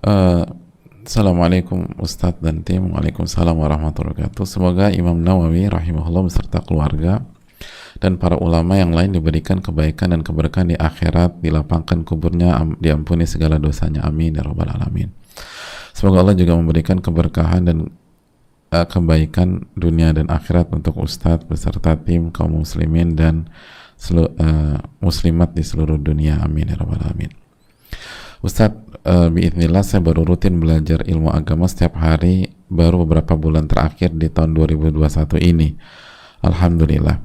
Eh, Assalamualaikum Ustadz dan tim. Waalaikumsalam warahmatullahi wabarakatuh. Semoga Imam Nawawi rahimahullah beserta keluarga dan para ulama yang lain diberikan kebaikan dan keberkahan di akhirat, dilapangkan kuburnya, diampuni segala dosanya, amin ya rabbal alamin. Semoga Allah juga memberikan keberkahan dan kebaikan dunia dan akhirat untuk Ustadz beserta tim kaum muslimin dan muslimat di seluruh dunia, amin ya rabbal alamin. Ustadz, biiznillah saya baru rutin belajar ilmu agama setiap hari baru beberapa bulan terakhir di tahun 2021 ini. Alhamdulillah.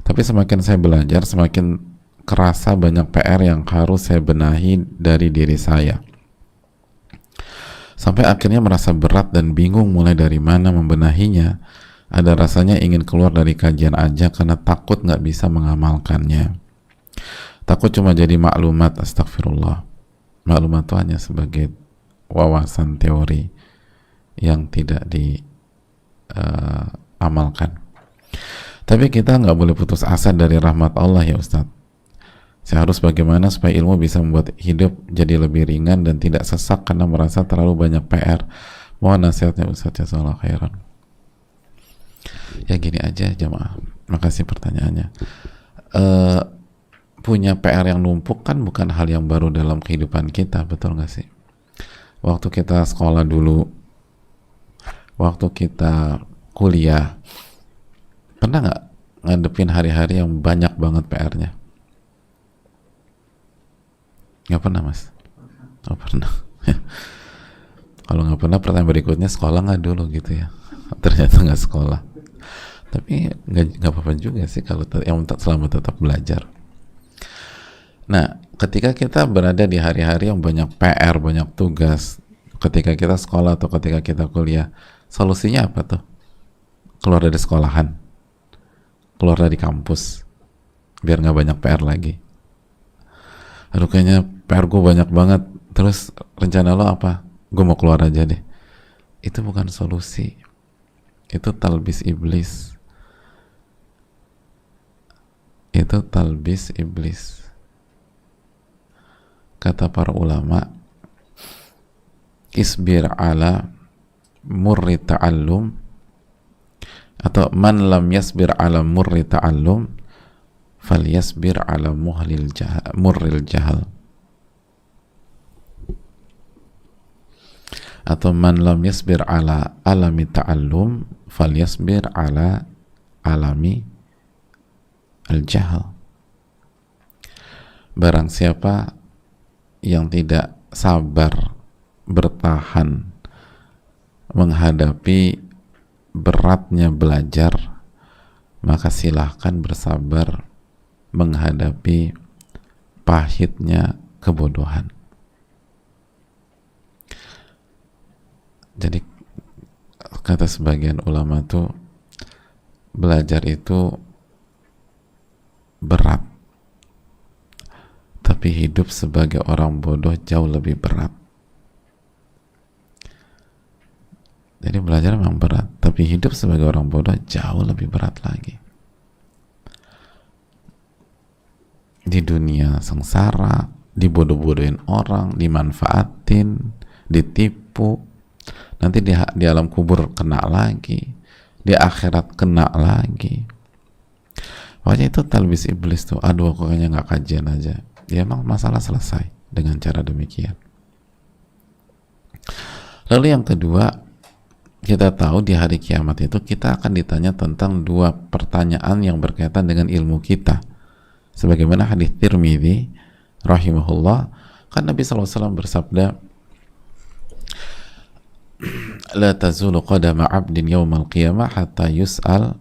Tapi semakin saya belajar, semakin kerasa banyak PR yang harus saya benahi dari diri saya. Sampai akhirnya merasa berat dan bingung mulai dari mana membenahinya. Ada rasanya ingin keluar dari kajian aja karena takut nggak bisa mengamalkannya. Takut cuma jadi maklumat, astagfirullah. Maklumat itu hanya sebagai wawasan teori yang tidak diamalkan. Tapi kita nggak boleh putus asa dari rahmat Allah ya Ustadz. Saya harus bagaimana supaya ilmu bisa membuat hidup jadi lebih ringan dan tidak sesak karena merasa terlalu banyak PR. Mohon nasihatnya Ustadz, jazakallahu khairan. Ya gini aja jamaah. Makasih pertanyaannya. Punya PR yang numpuk kan bukan hal yang baru dalam kehidupan kita, betul nggak sih? Waktu kita sekolah dulu, waktu kita kuliah, pernah nggak ngadepin hari-hari yang banyak banget PR-nya? Nggak pernah, Mas? Oh, pernah. Kalau nggak pernah, pertanyaan berikutnya, sekolah nggak dulu gitu ya? Ternyata nggak sekolah. Tapi nggak apa-apa juga sih kalau yang selama tetap belajar. Nah, ketika kita berada di hari-hari yang banyak PR, banyak tugas, ketika kita sekolah atau ketika kita kuliah, solusinya apa tuh? Keluar dari sekolahan, keluar dari kampus, biar nggak banyak PR lagi. Aduh, kayaknya PR gue banyak banget. Terus rencana lo apa? Gue mau keluar aja deh. Itu bukan solusi. Itu talbis iblis. Itu talbis iblis. Kata para ulama, isbir ala murri ta'allum, atau man lam yasbir ala murri ta'allum falyasbir ala murril jahal, atau man lam yasbir ala alami ta'allum falyasbir ala alami al-jahal. Barang siapa yang tidak sabar bertahan menghadapi beratnya belajar, maka silahkan bersabar menghadapi pahitnya kebodohan. Jadi kata sebagian ulama tuh, belajar itu berat, tapi hidup sebagai orang bodoh jauh lebih berat. Jadi belajar memang berat, tapi hidup sebagai orang bodoh jauh lebih berat lagi. Di dunia sengsara, dibodoh-bodohin orang, dimanfaatin, ditipu, nanti di alam kubur kena lagi, di akhirat kena lagi. Makanya itu talbis iblis tuh. Aduh, aku kayaknya nggak kajian aja. Ya emang masalah selesai dengan cara demikian. Lalu yang kedua, kita tahu di hari kiamat itu kita akan ditanya tentang dua pertanyaan yang berkaitan dengan ilmu kita. Sebagaimana hadis Tirmidzi rahimahullah, kan Nabi SAW bersabda, la tazulu qadama 'abdin yawmal qiyamah hatta yus'al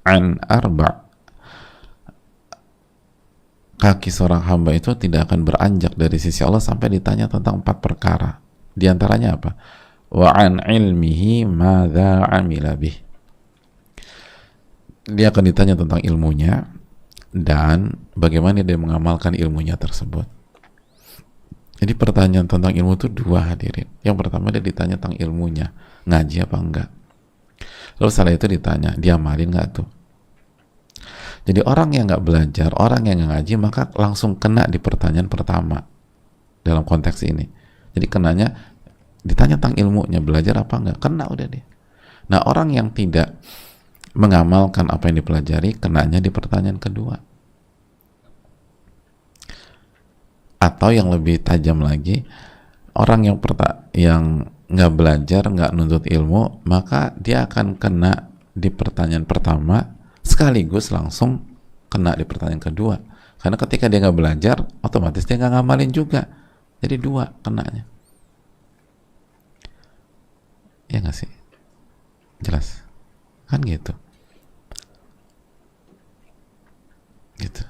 an arba'. Kaki seorang hamba itu tidak akan beranjak dari sisi Allah sampai ditanya tentang 4 perkara. Di antaranya apa? Wa an ilmihi madza amila bih. Dia akan ditanya tentang ilmunya dan bagaimana dia mengamalkan ilmunya tersebut. Jadi pertanyaan tentang ilmu itu dua, hadirin. Yang pertama dia ditanya tentang ilmunya, ngaji apa enggak. Lalu setelah itu ditanya, dia amalin enggak tuh. Jadi orang yang nggak belajar, orang yang nggak ngaji, maka langsung kena di pertanyaan pertama dalam konteks ini. Jadi kenanya ditanya tentang ilmunya, belajar apa enggak, kena udah dia. Nah, orang yang tidak mengamalkan apa yang dipelajari, kenanya di pertanyaan kedua. Atau yang lebih tajam lagi, orang yang nggak belajar, nggak nuntut ilmu, maka dia akan kena di pertanyaan pertama sekaligus langsung kena di pertanyaan kedua. Karena ketika dia nggak belajar, otomatis dia nggak ngamalin juga. Jadi dua kenanya. Ya nggak sih? Jelas? Kan gitu. Gitu.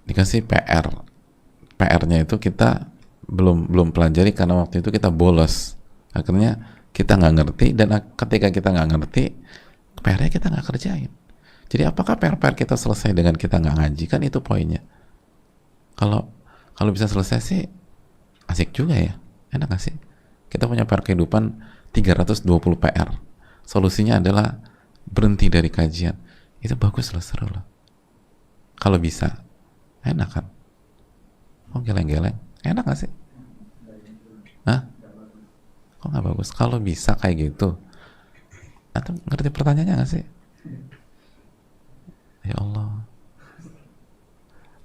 Dikasih PR-nya itu kita belum pelajari karena waktu itu kita bolos. Akhirnya kita nggak ngerti, dan ketika kita nggak ngerti, PR-nya kita nggak kerjain. Jadi apakah PR kita selesai dengan kita nggak ngaji? Kan itu poinnya. Kalau bisa selesai sih asik juga ya. Enak nggak sih? Kita punya PR kehidupan 320 PR. Solusinya adalah berhenti dari kajian. Itu bagus loh, seru loh. Kalau bisa, enak kan? Oh, geleng-geleng. Enak gak sih? Hah? Kok nggak bagus? Kalau bisa kayak gitu, atau ngerti pertanyaannya gak sih? Ya Allah.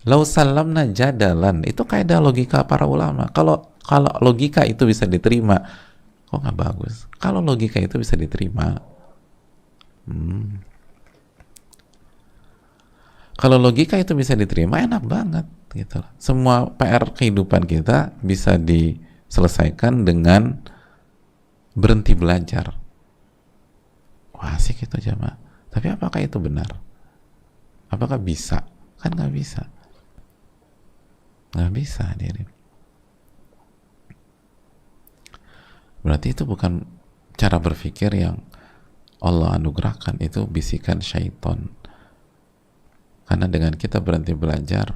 Lau salamna jadalan, itu kaidah logika para ulama. Kalau logika itu bisa diterima, kok nggak bagus? Kalau logika itu bisa diterima, kalau logika itu bisa diterima, enak banget gitu. Semua PR kehidupan kita bisa diselesaikan dengan berhenti belajar. Wah, asik itu jamaah. Tapi apakah itu benar? Apakah bisa? Kan nggak bisa. Nggak bisa, hadirin. Berarti itu bukan cara berpikir yang Allah anugerahkan, itu bisikan syaitan. Karena dengan kita berhenti belajar,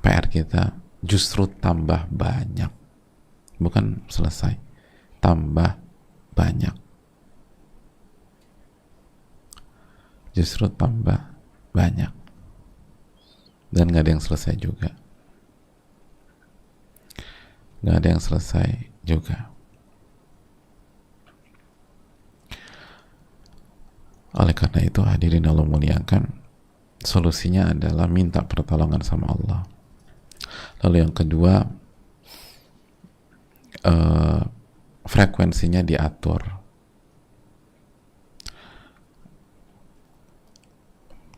PR kita justru tambah banyak, bukan selesai, tambah banyak, justru tambah banyak, dan nggak ada yang selesai juga, nggak ada yang selesai juga. Oleh karena itu, hadirin Allah muliakan, solusinya adalah minta pertolongan sama Allah. Lalu yang kedua, frekuensinya diatur.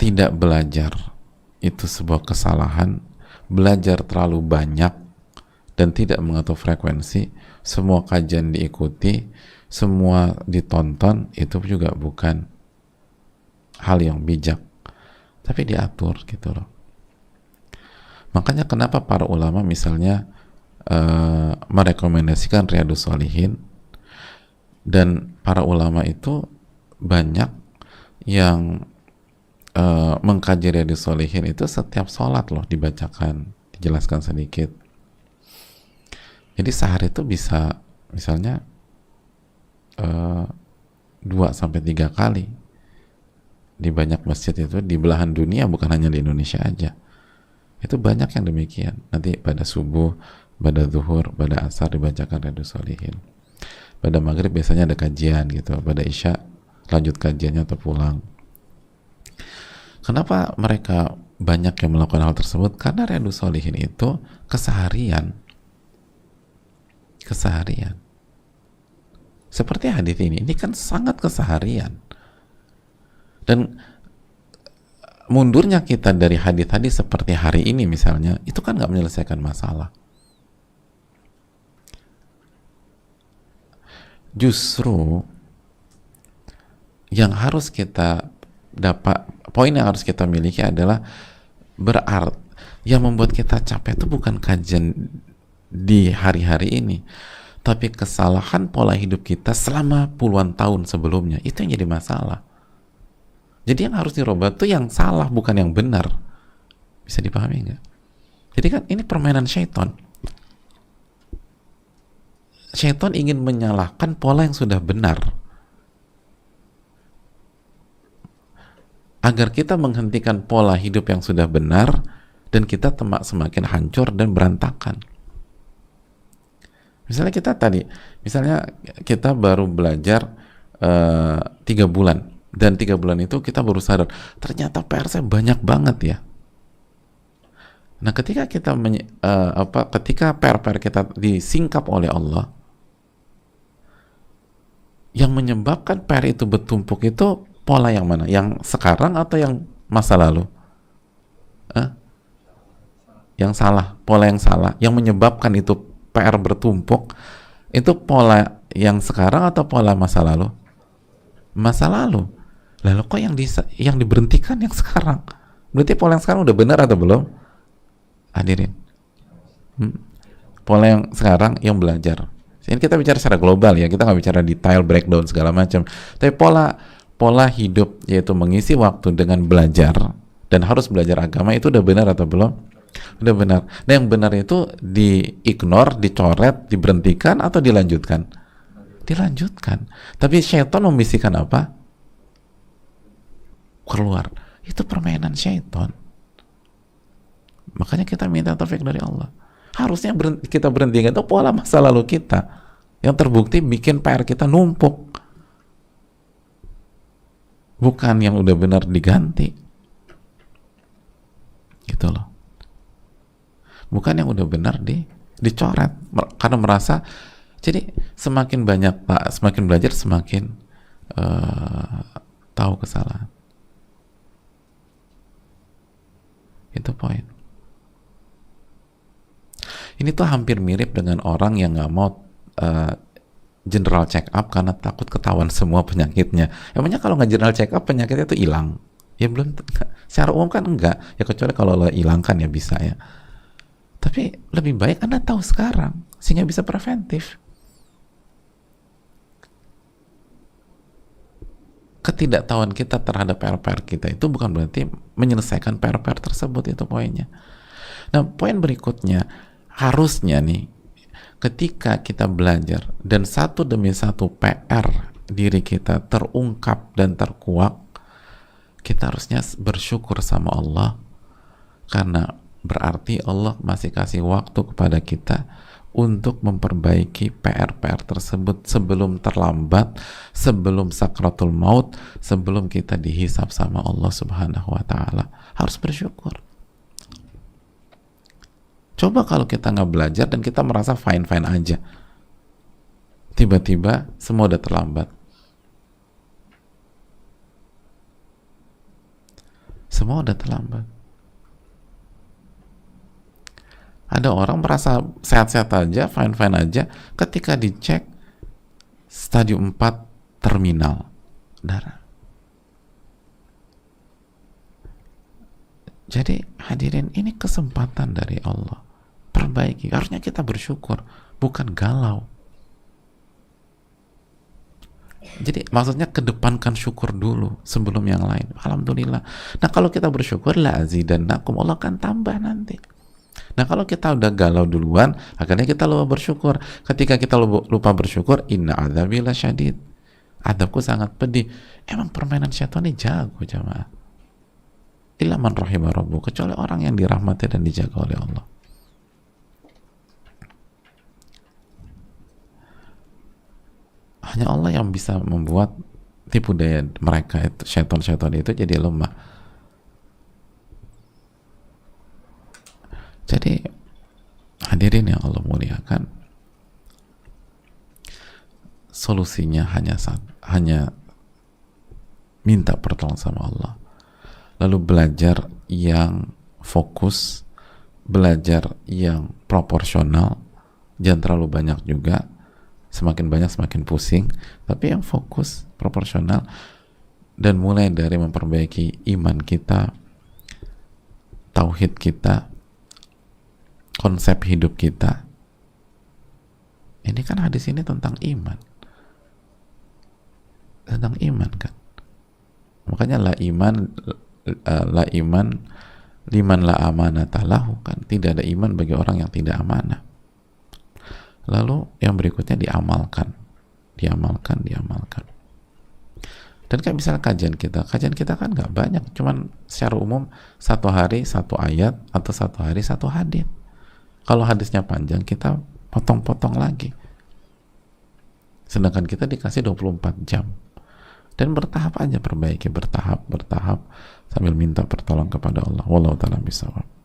Tidak belajar itu sebuah kesalahan. Belajar terlalu banyak dan tidak mengatur frekuensi, semua kajian diikuti, semua ditonton, itu juga bukan hal yang bijak. Tapi diatur gitu loh. Makanya kenapa para ulama misalnya merekomendasikan Riyadhus Shalihin, dan para ulama itu banyak yang mengkaji Riyadhus Shalihin itu setiap sholat loh dibacakan, dijelaskan sedikit. Jadi sehari itu bisa misalnya 2-3 kali di banyak masjid itu, di belahan dunia, bukan hanya di Indonesia aja. Itu banyak yang demikian. Nanti pada subuh, pada zuhur, pada asar dibacakan Riyadhus Shalihin. Pada maghrib biasanya ada kajian gitu. Pada isya lanjut kajiannya atau pulang. Kenapa mereka banyak yang melakukan hal tersebut? Karena Riyadhus Shalihin itu keseharian. Seperti hadis ini kan sangat keseharian. Dan mundurnya kita dari hadis-hadis seperti hari ini misalnya, itu kan nggak menyelesaikan masalah. Justru yang harus kita poin yang harus kita miliki adalah yang membuat kita capek itu bukan kajian di hari-hari ini, tapi kesalahan pola hidup kita selama puluhan tahun sebelumnya. Itu yang jadi masalah. Jadi yang harus dirubah itu yang salah, bukan yang benar. Bisa dipahami nggak? Jadi kan ini permainan syaitan. Syaitan ingin menyalahkan pola yang sudah benar, agar kita menghentikan pola hidup yang sudah benar dan kita semakin hancur dan berantakan. Misalnya kita baru belajar 3 bulan, dan 3 bulan itu kita baru sadar ternyata PR saya banyak banget ya. Nah, ketika ketika PR kita disingkap oleh Allah, yang menyebabkan PR itu bertumpuk itu pola yang mana? Yang sekarang atau yang masa lalu? Yang salah, pola yang salah. Yang menyebabkan itu PR bertumpuk, itu pola yang sekarang atau pola masa lalu? Masa lalu. Lalu kok yang diberhentikan yang sekarang? Berarti pola yang sekarang udah benar atau belum? Hadirin. Pola yang sekarang yang belajar. Ini kita bicara secara global ya, kita nggak bicara detail, breakdown segala macam. Tapi pola hidup, yaitu mengisi waktu dengan belajar dan harus belajar agama, itu udah benar atau belum? Udah benar. Nah, yang benar itu di-ignore, dicoret, diberhentikan atau dilanjutkan? Dilanjutkan. Tapi syaitan membisikkan apa? Keluar. Itu permainan syaitan. Makanya kita minta taufik dari Allah. Harusnya kita berhentikan itu pola masa lalu kita yang terbukti bikin PR kita numpuk, bukan yang udah benar diganti, gitu loh. Bukan yang udah benar dicoret karena merasa. Jadi semakin belajar semakin tahu kesalahan. Itu poin. Ini tuh hampir mirip dengan orang yang nggak mau general check up karena takut ketahuan semua penyakitnya. Emangnya kalau nggak general check up penyakitnya itu hilang? Ya belum. Secara umum kan enggak. Ya kecuali kalau lo hilangkan ya bisa ya. Tapi lebih baik Anda tahu sekarang sehingga bisa preventif. Ketidaktahuan kita terhadap PR-PR kita itu bukan berarti menyelesaikan PR-PR tersebut, itu poinnya. Nah, poin berikutnya, harusnya nih, ketika kita belajar dan satu demi satu PR diri kita terungkap dan terkuak, kita harusnya bersyukur sama Allah, karena berarti Allah masih kasih waktu kepada kita untuk memperbaiki PR-PR tersebut sebelum terlambat, sebelum sakratul maut, sebelum kita dihisab sama Allah Subhanahu wa Ta'ala. Harus bersyukur. Coba kalau kita nggak belajar dan kita merasa fine-fine aja, tiba-tiba semua udah terlambat. Semua udah terlambat. Ada orang merasa sehat-sehat aja, fine-fine aja, ketika dicek stadium 4 terminal darah. Jadi hadirin, ini kesempatan dari Allah. Perbaiki. Harusnya kita bersyukur, bukan galau. Jadi maksudnya kedepankan syukur dulu sebelum yang lain. Alhamdulillah. Nah, kalau kita bersyukur, la azidannakum, Allah akan tambah nanti. Nah, kalau kita udah galau duluan, akhirnya kita lupa bersyukur. Ketika kita lupa bersyukur, inna adzabi lasyadid, adabku sangat pedih. Emang permainan syaitan ini jago, jamaah. Illa man rahimah rabbuh, kecuali orang yang dirahmati dan dijaga oleh Allah. Hanya Allah yang bisa membuat tipu daya mereka itu, syaitan-syaitan itu, jadi lemah. Jadi hadirin yang Allah muliakan, solusinya hanya minta pertolongan sama Allah, lalu belajar yang fokus, belajar yang proporsional, jangan terlalu banyak juga, semakin banyak semakin pusing, tapi yang fokus, proporsional, dan mulai dari memperbaiki iman kita, tauhid kita, konsep hidup kita. Ini kan hadis ini tentang iman, kan. Makanya la iman liman la amanata lahu, kan. Tidak ada iman bagi orang yang tidak amanah. Lalu yang berikutnya diamalkan. Dan kayak misalnya kajian kita kan nggak banyak, cuman secara umum satu hari satu ayat atau satu hari satu hadis. Kalau hadisnya panjang kita potong-potong lagi. Sedangkan kita dikasih 24 jam. Dan bertahap aja perbaiki, bertahap sambil minta pertolongan kepada Allah. Wallahu ta'ala bishawab.